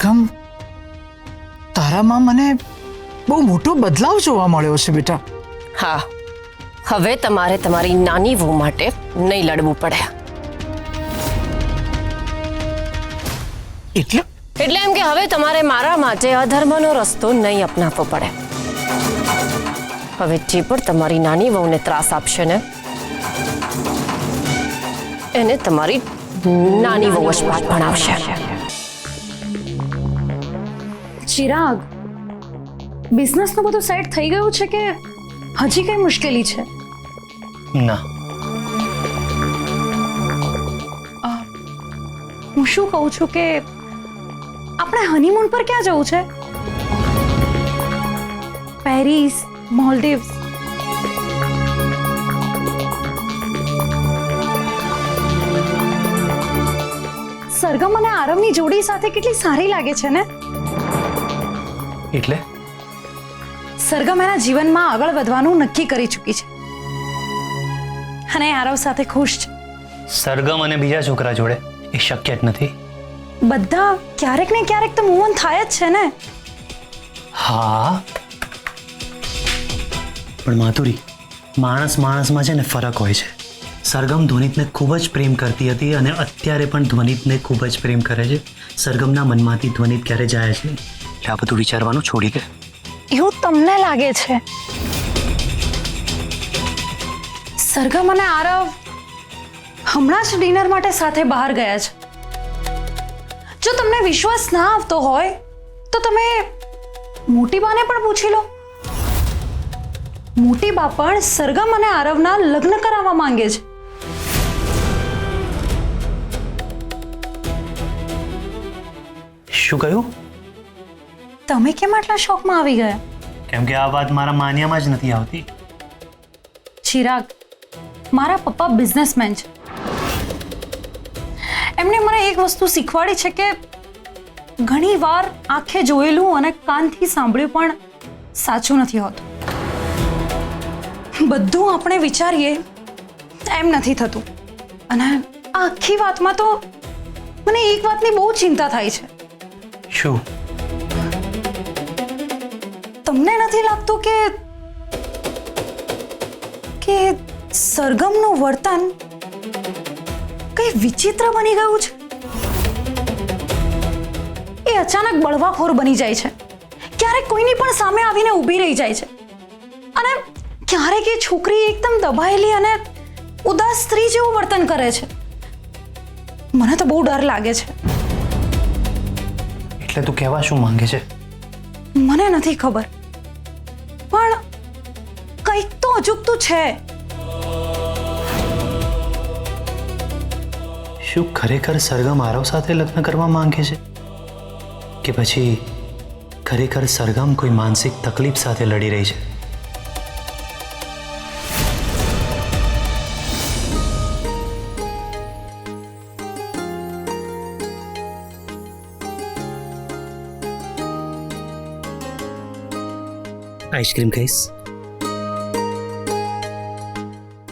સરગમ, તારામાં મને બહુ મોટો બદલાવ જોવા મળ્યો છે બેટા. હા, હવે તમારે તમારી નાની વહુ માટે નહીં લડવું પડે. એટલે એમ કે હવે તમારે મારા માટે અધર્મનો રસ્તો નહીં અપનાવવો પડે. હવે જે પણ તમારી નાની વહુને ત્રાસ આપશે ને એને તમારી નાની વહુ જ પાઠ ભણાવશે. ચિરાગ, બિઝનેસનું બધું સેટ થઈ ગયું છે કે હજી કઈ મુશ્કેલી છે? ના, હું શું કહું છું કે આપણે હનીમૂન પર ક્યાં જવું છે? પેરિસ, મોલ્ડીવ્સ? સરગમ અને આરવની જોડી સાથે કેટલી સારી લાગે છે ને? એટલે સરગમ એના જીવનમાં આગળ વધવાનું નક્કી કરી ચૂકી છે અને આરવ સાથે ખુશ છે. સરગમ અને બીજા છોકરા જોડે એ શક્ય જ નથી. બધા ક્યારેક ને ક્યારેક તો મૂવ ઓન થાય જ છે ને. હા, પણ માધુરી, માણસમાં છે ને ફરક હોય છે. સરગમ ધ્વનિતને ખૂબ જ પ્રેમ કરતી હતી અને અત્યારે પણ ધ્વનિતને ખૂબ જ પ્રેમ કરે છે. સરગમના મનમાંથી ધ્વનિત ક્યારે જાય જ નહીં. એટલે આ બધું વિચારવાનું છોડી દે. એવું તમને લાગે છે? સરગમ અને આરવ હમણાં જ ડિનર માટે સાથે બહાર ગયા છે. જો તમને વિશ્વાસ ના આવતો હોય તો તમે મોટી બાને પણ પૂછી લો. મોટી બા પણ સરગમ અને આરવના લગ્ન કરાવવા માંગે છે. શું કહ્યું? તમે કેમ આટલા શોકમાં આવી ગયા? કેમ કે આ વાત મારા માન્યામાં જ નથી આવતી. ચિરાગ, મારા પપ્પા બિઝનેસમેન છે. એમણે મને એક વસ્તુ શીખવાડી છે કે ઘણી વાર આંખે જોયેલું અને કાનથી સાંભળ્યું પણ સાચું નથી હોતું. બધું આપણે વિચારીએ એમ નથી થતું. અને આ આખી વાતમાં તો મને એક વાતની બહુ ચિંતા થાય છે. શું? તમને નથી લાગતું કે સરગમનું વર્તન કઈ વિચિત્ર બની ગયું છે? એ અચાનક બળવાખોર બની જાય છે, ક્યારેક કોઈની પણ સામે આવીને ઊભી રહી જાય છે, અને ક્યારેક એ છોકરી એકદમ દબાયેલી અને ઉદાસ સ્ત્રી જેવું વર્તન કરે છે. મને તો બહુ ડર લાગે છે. એટલે તું કહેવા શું માંગે છે? મને નથી ખબર, પણ કંઈક તો અજુગતું છે. શું ખરેખર સરગમ આરવ સાથે લગ્ન કરવા માંગે છે કે પછી ખરેખર સરગમ કોઈ માનસિક તકલીફ સાથે લડી રહી છે? આઈસ્ક્રીમ ખાઈશ?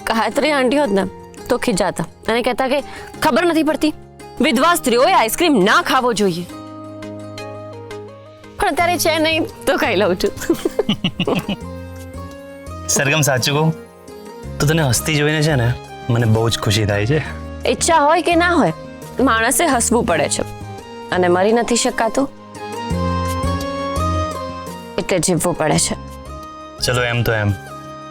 ગાયત્રી આંટી હોત ને તો ખીજાતા અને કહેતા કે ખબર નથી પડતી, વિધવા સ્ત્રીઓએ આઈસ્ક્રીમ ના ખાવો જોઈએ. પણ અત્યારે છે નહીં તો ખાઈ લઉં છું. સરગમ, સાચું કહું તો તને હસતી જોઈને છે ને મને બહુ જ ખુશી થાય છે. ઈચ્છા હોય કે ના હોય, માણસે હસવું પડે છે અને મરી નથી શકાતું એટલે જીવવું પડે છે. ચલો એમ તો એમ,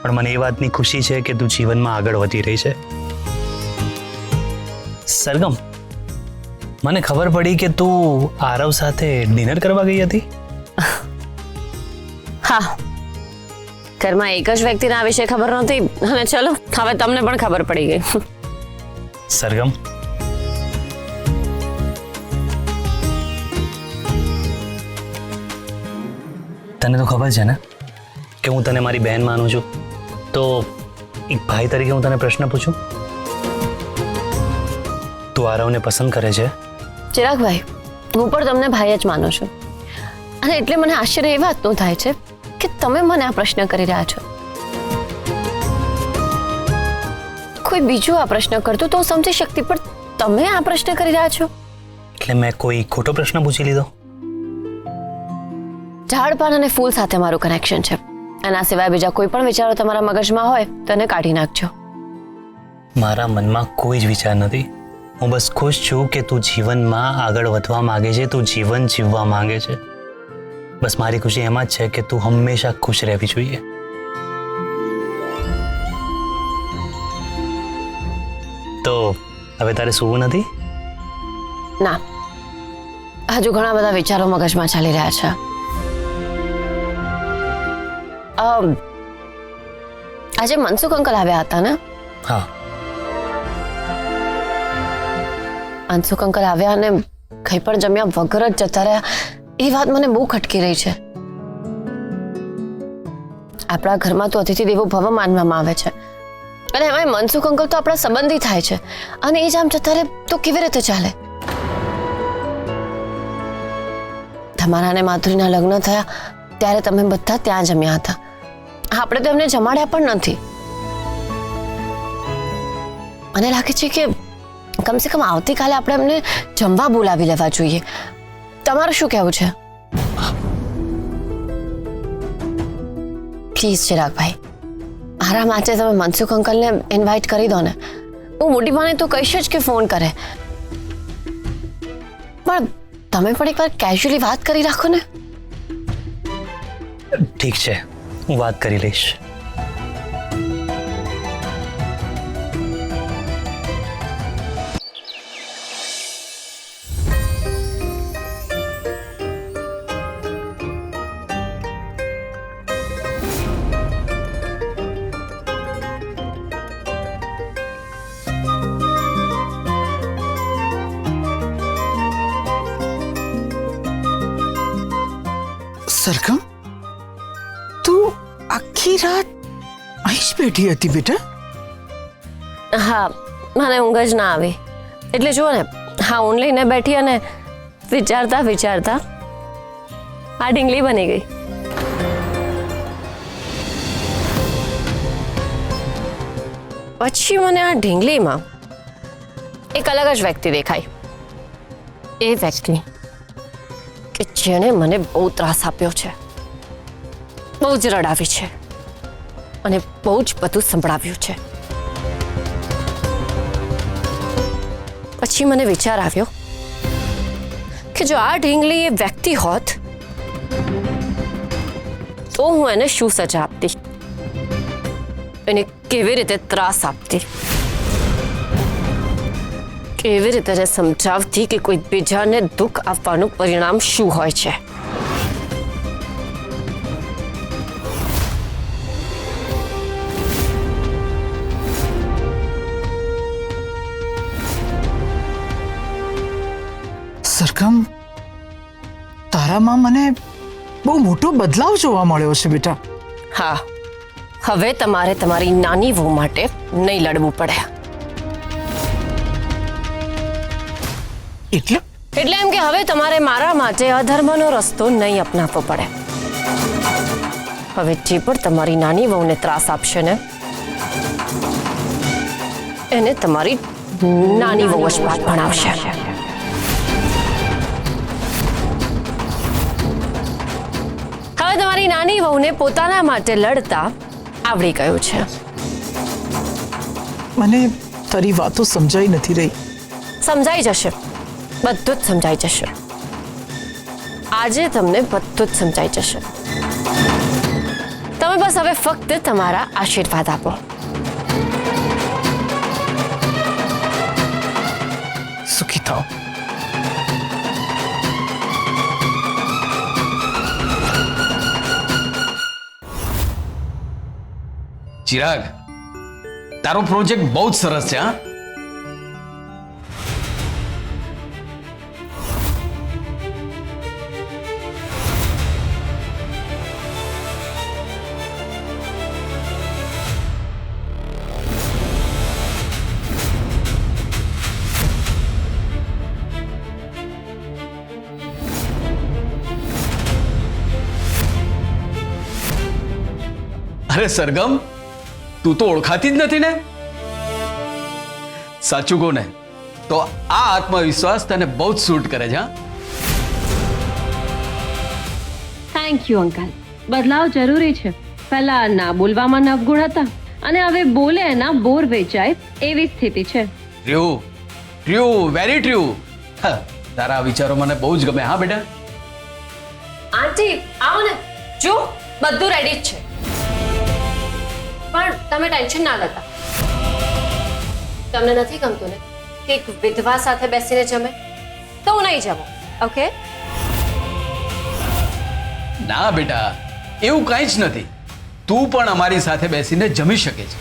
પણ મને એ વાતની ખુશી છે કે તું જીવનમાં આગળ વધી રહી છે. સરગમ, મને ખબર પડી કે તું આરવ સાથે ડિનર કરવા ગઈ હતી. હા, ઘરમાં એક જ વ્યક્તિને આ વિશે ખબર નહોતી અને ચલો હવે તમને પણ ખબર પડી ગઈ. સરગમ, તને તો ખબર છે ને કે હું તને મારી બહેન માનું છું, તો એક ભાઈ તરીકે હું તને પ્રશ્ન પૂછું, તું આરવને પસંદ કરે છે? ચિરાગભાઈ, હું પણ તમને ભાઈ જ માનું છું અને એટલે મને આશ્ચર્ય એ વાતનું થાય છે કે તમે મને આ પ્રશ્ન કરી રહ્યા છો. કોઈ બીજું આ પ્રશ્ન કરતું તો હું સમજી શકતી, પણ તમે આ પ્રશ્ન કરી રહ્યા છો એટલે મેં કોઈ ખોટો પ્રશ્ન પૂછી લીધો? ઝાડપાન અને ફૂલ સાથે મારું કનેક્શન છે. એના સિવાય બીજા કોઈ પણ વિચારો તમારા મગજમાં હોય તો એને કાઢી નાખજો. મારા મનમાં કોઈ જ વિચાર નથી. હું બસ ખુશ છું કે તું જીવનમાં આગળ વધવા માંગે છે, તું જીવન જીવવા માંગે છે. બસ મારી ખુશી એમાં જ છે કે તું હંમેશા ખુશ રહેવી જોઈએ. તો હવે તારે સૂવું નથી? ના, હજુ ઘણા બધા વિચારો મગજમાં ચાલી રહ્યા છે. આજે મનસુખ અંકલ આવ્યા હતા ને? હા. મનસુખ અંકલ આવ્યા અને કંઈ પણ જમ્યા વગર જ જતા રહ્યા, એ વાત મને બહુ ખટકી રહી છે. આપણા ઘરમાં તો અતિથિ દેવો ભવ માનવામાં આવે છે, અને એમાં મનસુખ અંકલ તો આપણા સંબંધી થાય છે, અને એ જ આમ જતા રહે તો કેવી રીતે ચાલે? તમારા અને માધુરીના લગ્ન થયા ત્યારે તમે બધા ત્યાં જમ્યા હતા. આપણે તો એમને જમાડ્યા પણ નથી. મને લાગે છે કે કમસે કમ આવતીકાલે આપણે એમને જમવા બોલાવી લેવા જોઈએ. તમારું શું કહેવું છે? પ્લીઝ ચિરાગભાઈ, મારા માટે તમે મનસુખ અંકલને ઇન્વાઇટ કરી દો ને. હું મોટી બાને તો કહીશ જ કે ફોન કરે, પણ તમે પણ એકવાર કેઝ્યુઅલી વાત કરી રાખો ને. ઠીક છે, હું વાત કરી લઈશ. સરગમ, તું આખી રાત અહીં જ બેઠી હતી બેટા? હા, મને ઊંઘ જ ના આવી એટલે જુઓ ને, હા ઊંઘ લઈને બેઠી અને વિચારતા વિચારતા આ ઢીંગલી બની ગઈ. પછી મને આ ઢીંગલીમાં એક અલગ જ વ્યક્તિ દેખાય. એ વ્યક્તિ કે જેણે મને બહુ ત્રાસ આપ્યો છે, બહુ જ રડાવી છે અને બહુ જ બધું સંભળાવ્યું છે. પછી મને વિચાર આવ્યો કે જો આ ઢીંગલી એ વ્યક્તિ હોત તો હું એને શું સજા આપતી, એને કેવી રીતે ત્રાસ આપતી, કેવી રીતે એને સમજાવતી કે કોઈ બીજાને દુઃખ આપવાનું પરિણામ શું હોય છે. સરગમ, તારામાં મને બહુ મોટો બદલાવ જોવા મળ્યો છે બેટા. હા, હવે તમારે તમારી નાની વહુ માટે નહીં લડવું પડે. એટલે એમ કે હવે તમારે મારા માટે અધર્મનો રસ્તો નહીં અપનાવવો પડે. હવે જે પણ તમારી નાની વહુને ત્રાસ આપશે ને એને તમારી નાની વહુ જ પાઠ ભણાવશે. હવે તમારી નાની વહુને પોતાના માટે લડતા આવડી ગયું છે. મને તારી વાતો સમજાઈ નથી રહી. સમજાઈ જશે, બધું જ સમજાઈ જશે. આજે તમને બધું જ સમજાઈ જશે. તમે બસ હવે ફક્ત તમારા આશીર્વાદ આપો. સુખી થાઓ. ચિરાગ, તારો પ્રોજેક્ટ બહુ જ સરસ છે. હા, અરે સરગમ, તું તો ઓળખાતી જ નથી ને. સાચું કહું ને તો આ આત્મવિશ્વાસ તને બહુ જ સૂટ કરે છે. હા, થેન્ક યુ અંકલ. બદલાવ જરૂરી છે. પહેલા ના બોલવામાં નવગુણ હતા અને હવે બોલે એના બોર વેચાય એવી સ્થિતિ છે. True true very true. તારા આ વિચારો મને બહુ જ ગમે. હા બેટા. આંટી આવો ને, જો બધું રેડી જ છે. પણ તમે ટેન્શન ના લેતા. તમને નથી ગમતું ને કે એક વિધવા સાથે બેસીને જમે? તો હું નહીં જમું. ઓકે? ના બેટા, એવું કાંઈ જ નથી. તું પણ અમારી સાથે બેસીને જમી શકે છે.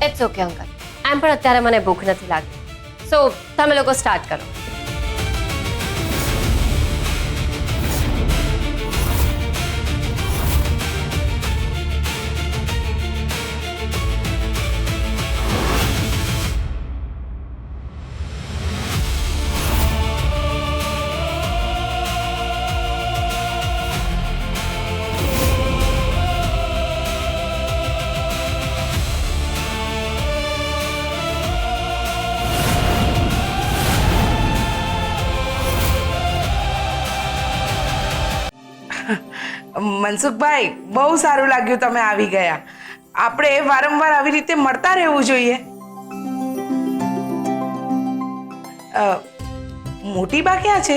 It's okay uncle. એમ પણ અત્યારે મને ભૂખ નથી લાગતી. સો તમે લોકો સ્ટાર્ટ કરો. મનસુખભાઈ, બહુ સારું લાગ્યું તમે આવી ગયા. આપણે વારંવાર આવી રીતે મળતા રહેવું જોઈએ. મોટી બા ક્યાં છે?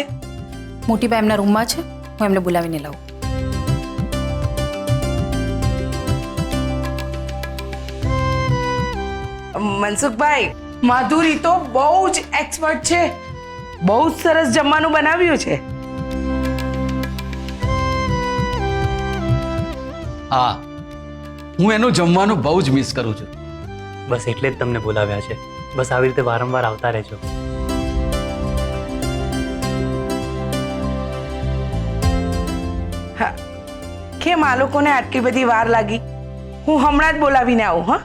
મોટી બા એમના રૂમમાં છે, હું એમને બોલાવીને લાવું. મનસુખભાઈ, માધુરી તો બહુ જ એક્સપર્ટ છે. બહુ જ સરસ જમવાનું બનાવ્યું છે. હા, હું એનું જમવાનું બહુ જ મિસ કરું છું. બસ એટલે જ તમને બોલાવ્યા છે. બસ આવી રીતે વારંવાર આવતા રહેજો. હા, કેમ આ લોકોને આટલી બધી વાર લાગી? હું હમણાં જ બોલાવીને આવું. હા,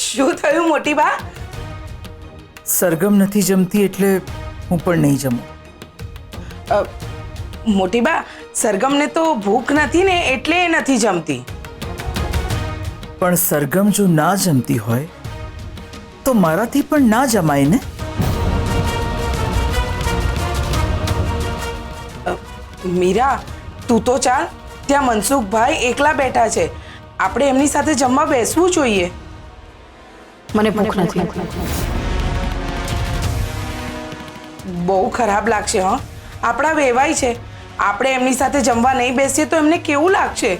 શું થયું મોટી બા? સરગમ નથી જમતી એટલે હું પણ નહીં જમું. મોટી બા, સરગમને તો ભૂખ નથી ને એટલે એ નથી જમતી. પણ સરગમ જો ના જમતી હોય તો મારાથી પણ ના જમાય ને. મીરા, તું તો ચાલ. ત્યાં મનસુખભાઈ એકલા બેઠા છે. આપણે એમની સાથે જમવા બેસવું જોઈએ. મને ભૂખ નથી. બહુ ખરાબ લાગશે. હા, આપણા વેવાય છે. આપણે એમની સાથે જમવા નહીં બેસીએ તો એમને કેવું લાગશે?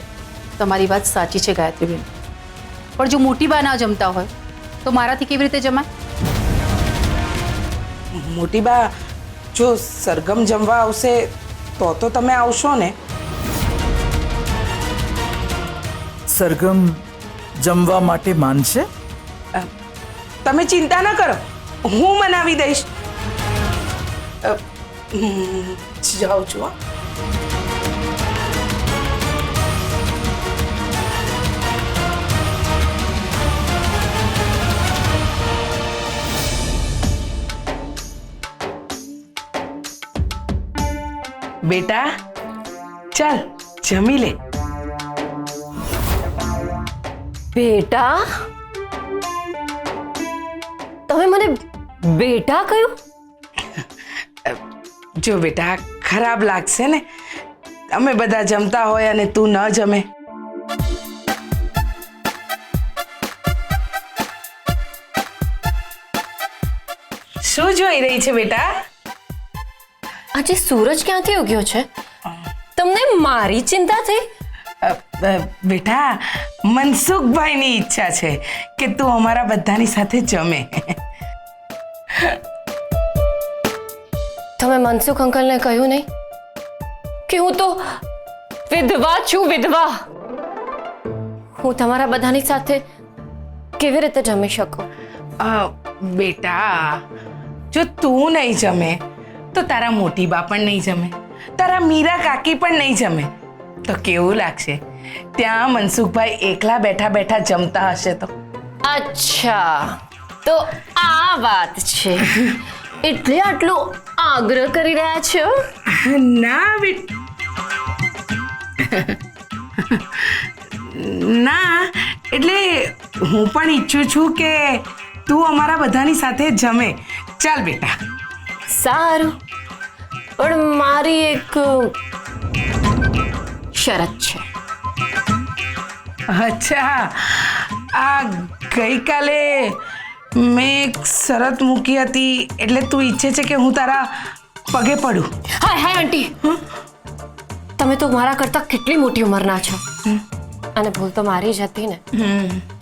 તમારી વાત સાચી છે ગાયત્રીબેન, પણ જો મોટી બા ના જમતા હોય તો મારાથી કેવી રીતે જમાય? મોટી બા, જો સરગમ જમવા આવશે તો તમે આવશો ને? સરગમ જમવા માટે માનશે? તમે ચિંતા ન કરો, હું મનાવી દઈશ. જાઉં છું. હા, બેટા ચાલ જમી લે. બેટા? તમે મને બેટા કહ્યું? જો બેટા, ખરાબ લાગશે ને અમે બધા જમતા હોય અને તું ન જમે. શું જોઈ રહી છે બેટા? આજે સૂરજ ક્યાંથી ઉગ્યો છે? તમને મારી ચિંતા થઈ? બેટા, મનસુખભાઈની ઈચ્છા છે કે તું અમારા બધાની સાથે જમે. તમે મનસુખ અંકલને કહ્યું નહીં કે હું તો વિધવા છું? વિધવા હું તમારા બધાની સાથે કેવી રીતે જમી શકું? બેટા, જો તું નહીં જમે તો તારા મોટી બા પણ નહીં જમે, તારા મીરા કાકી પણ નહીં જમે. તો કેવું લાગશે ત્યાં મનસુખભાઈ એકલા બેઠા બેઠા જમતા હશે તો? અચ્છા, તો આ વાત છે. એટલે આટલો આગ્રહ કરી રહ્યા છો? ના ના એટલે હું પણ ઈચ્છું છું કે તું અમારા બધાની સાથે જમે. ચાલ બેટા. સારું, પણ મારી એક શરત છે. અચ્છા, આ ગઈકાલે મેં એક શરત મૂકી હતી એટલે તું ઈચ્છે છે કે હું તારા પગે પડું? હાય હાય આંટી, તમે તો મારા કરતા કેટલી મોટી ઉંમરના છો, અને ભૂલ તો મારી જ હતી ને,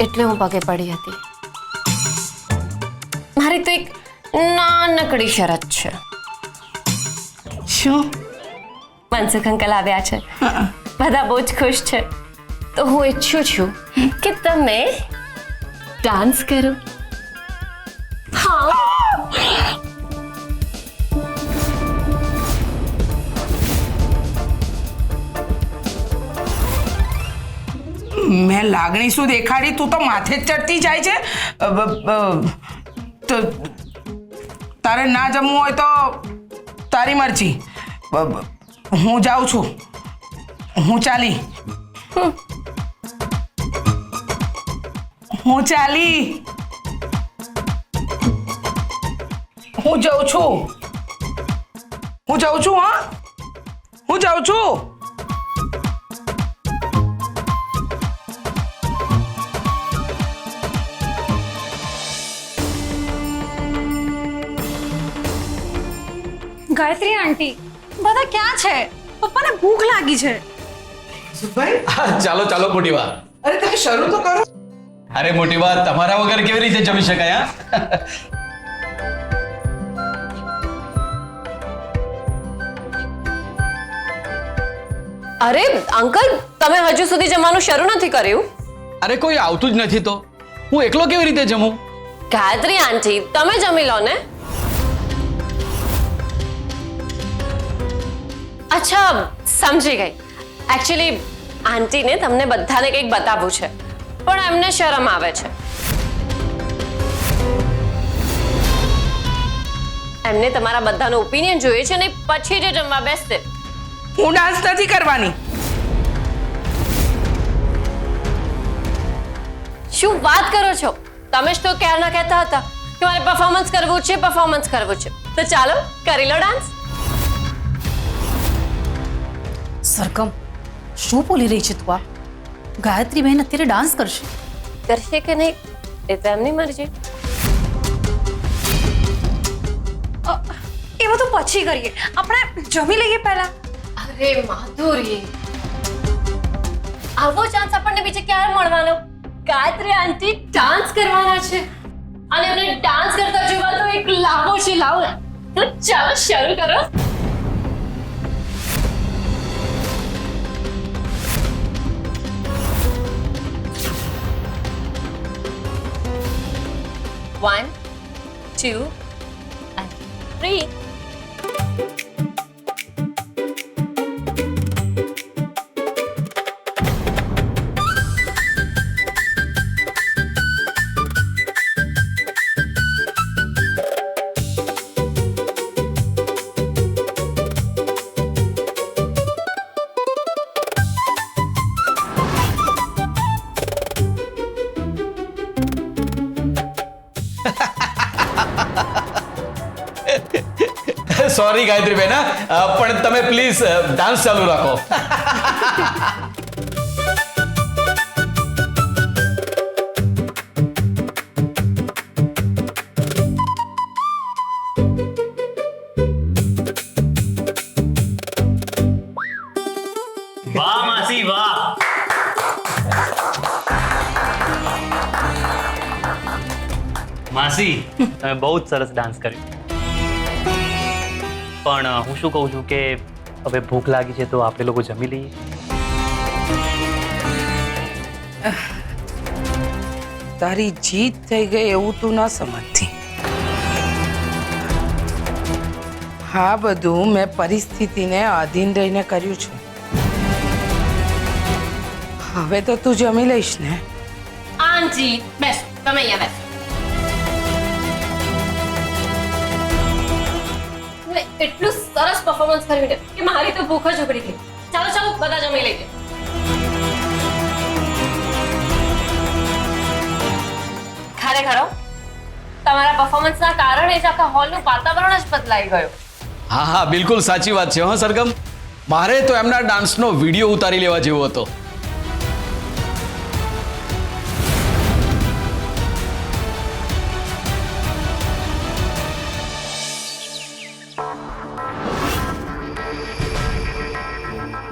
એટલે હું પગે પડી હતી. મારી તો એક નાનકડી શરત છે. શું? મનસુખ અંકલ આવ્યા છે, બધા બહુ જ ખુશ છે, તો હું ઈચ્છું છું કે તમે ડાન્સ કરો. હા, મેં લાગણી શું દેખાડી? તું તો માથે જ ચડતી જાય છે. તો તારે ના જમવું હોય તો તારી મરજી. હું જાઉં છું. હું ચાલી. હું જાઉં છું. હું જાઉં છું. હા, હું જાઉં છું. ગાયત્રી આંટી, બધા ક્યાં છે? પપ્પાને ભૂખ લાગી છે. ચાલો ચાલો મોટી વાત. અરે તમે શરૂ તો કરો. અરે મોટી વાત, તમારા વગર કેવી રીતે જમી શકાય? અરે અંકલ, તમે હજુ સુધી જમવાનું શરૂ નથી કર્યું? અરે કોઈ આવતું જ નથી તો હું એકલો કેવી રીતે જમું? ગાયત્રી આંટી, તમે જમી લો ને. અચ્છા, સમજી ગઈ. એકચ્યુઅલી આંટીને તમને બધાને કંઈક બતાવવું છે, પણ એમને શરમ આવે છે. એમને તમારા બધાનો ઓપિનિયન જોઈએ છે ને પછી જ જમવા બેસશે. હું ડાન્સ નથી કરવાની. શું વાત કરો છો? તમે જ તો ક્યારના કહેતા હતા કે મારે પરફોર્મન્સ કરવું છે. તો ચાલો કરી લો ડાન્સ. સરગમ, શું બોલી રહી છે તું? આ ગાયત્રી બહેન અત્યારે ડાન્સ કરશે? કરશે કે નહીં એ તો એમની મરજી. એ બધું પછી કરીએ, આપણે જમી લઈએ પહેલા. અરે માધુરી, આવો ચાન્સ આપણને બીજે ક્યારે મળવાનો? ગાયત્રી આંટી ડાન્સ કરવાના છે, અને એમને ડાન્સ કરતા જોવા તો એક લાવો છે. લાવો, તો ચાલો શરૂ કરો. One, 2, and 3. સોરી ગાયત્રી બેન, પણ તમે પ્લીઝ ડાન્સ ચાલુ રાખો. વાહ માસી વાહ. માસી, તમે બહુ જ સરસ ડાન્સ કર્યો. પણ હું શું કહું છું કે હવે ભૂખ લાગી છે તો આપણે લોકો જમી લઈએ. તારી જીત થઈ ગઈ એવું તું ના સમજતી. હા, બધું મેં પરિસ્થિતિને આધીન રહીને કર્યું છે. હવે તો તું જમી લઈશ ને? આંટી બેસો, તમે અહીંયા બેસો. એટલું સરસ પરફોર્મન્સ કર્યું કે મારી તો ભૂખ જ ઉગડી ગઈ. ચાલો ચાલો બધા જમી લઈએ. ખરેખર હો, તમારા પરફોર્મન્સના કારણે જ આખા હોલનું વાતાવરણ જ બદલાઈ ગયું. હા હા બિલકુલ સાચી વાત છે. હા સરગમ, મારે તો એમના ડાન્સનો વિડીયો ઉતારી લેવા જેવો હતો.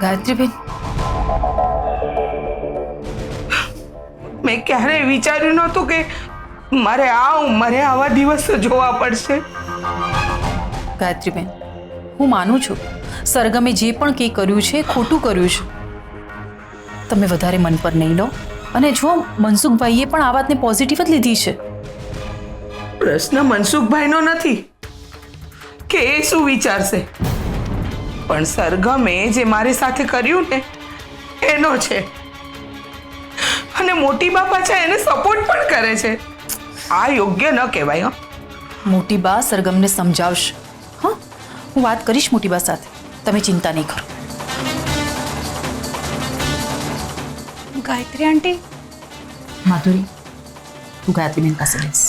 ગાયત્રીબેન, મેં ક્યારેય વિચાર્યું નહોતું કે મારે આ ઉંમરે આવા દિવસો જોવા પડશે. ગાયત્રીબેન, હું માનું છું સરગમે જે પણ કંઈ કર્યું છે એ ખોટું કર્યું છે. તમે વધારે મન પર નહીં લો. અને જો મનસુખભાઈએ પણ આ વાતને પોઝિટિવ જ લીધી છે. પ્રશ્ન મનસુખભાઈનો નથી કે એ શું વિચારશે, પણ સરગમે જે મારી સાથે કર્યું ને એનો છે. અને મોટી બાપા છે એને સપોર્ટ પણ કરે છે. આ યોગ્ય ન કહેવાય. મોટી બા સરગમને સમજાવશે. હા, હું વાત કરીશ મોટી બા સાથે. તમે ચિંતા નહીં કરો. ગાયત્રી આંટી, માધુરી, તું ગાયત્રીબેન પાસે બેસ.